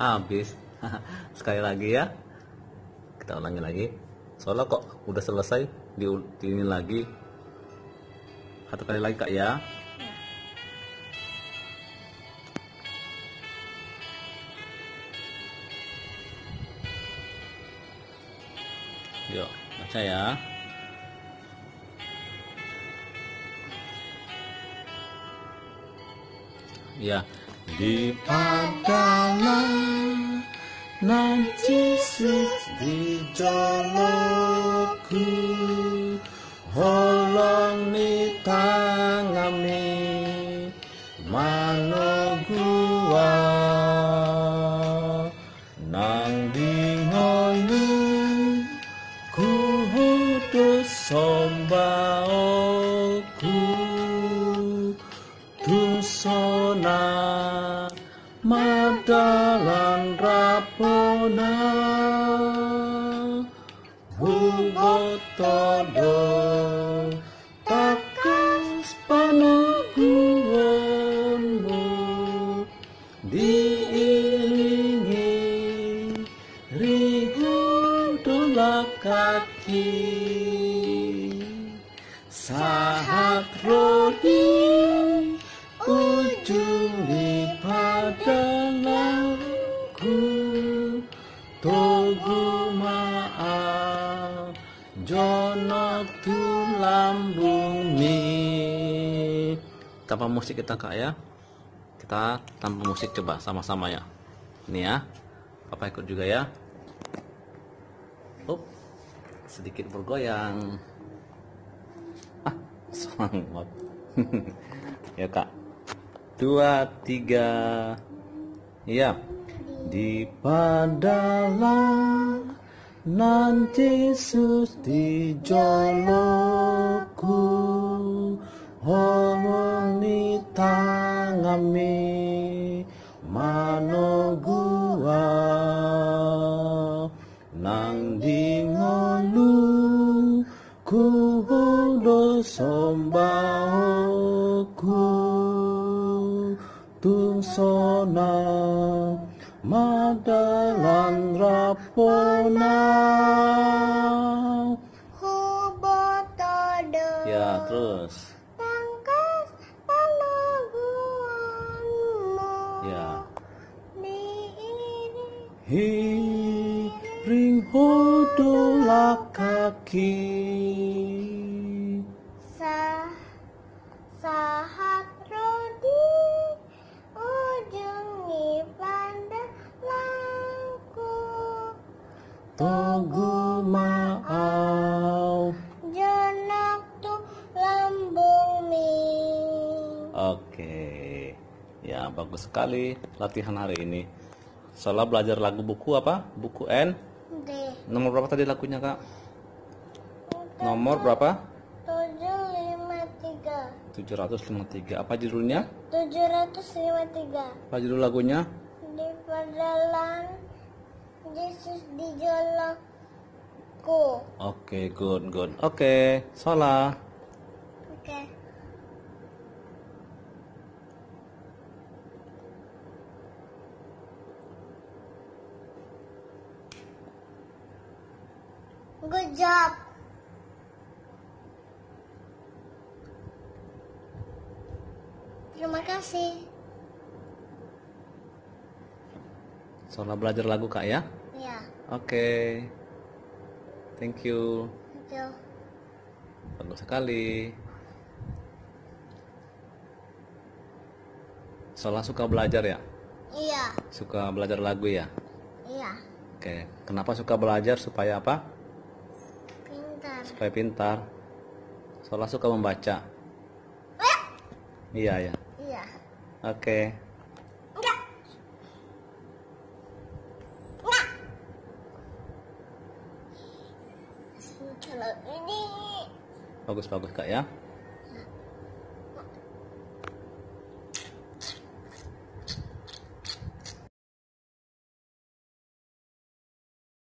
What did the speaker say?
habis. Sekali lagi ya. Kita ulangi lagi. Soalnya kok udah selesai di ini lagi. Satu kali lagi Kak ya. Yuk, baca ya. Ya, di padanan nan Yesus di joloku holong ni tangami mano gua nang dingonu ku hudu sombaoku tusona madalan rapona hubotodo takas panaguonmu diiringi rihudola kaki sahat rodi ujung di padalanku togu maaf jono tulang bumi. Tanpa musik kita Kak ya, kita tanpa musik coba sama-sama ya. Ini ya, Papa ikut juga ya. Sedikit bergoyang. Semangat. Ya Kak, 2, 3. Iya. Di padalah nan Yesus di joloku homoni tangami mano gua nang dingolu ku hodo sombahoku tunsona madalan rapona hubotodo. Ya, terus. Tangkas panaguanmu. Ya. Hiring hodola kaki. Sahat rodi ujungi padalanku togu maaf jenak tu lambumi. Oke ya, bagus sekali latihan hari ini. Soalnya belajar lagu buku apa? Buku N D. Nomor berapa tadi lagunya Kak? Nomor berapa? 753. Apa judulnya? 753. Apa judul lagunya? Di padalan Yesus di joloku. Oke, good. Oke, Sola. Oke. Good job. Terima kasih. Soalnya belajar lagu Kak ya? Iya. Oke. Thank you. Thank you. Bagus sekali. Soalnya suka belajar ya? Iya. Suka belajar lagu ya? Iya. Oke. Kenapa suka belajar? Supaya apa? Pintar. Supaya pintar. Soalnya suka membaca. Iya ya. Iya. Oke. Enggak. Kalau ini. Bagus Kak ya.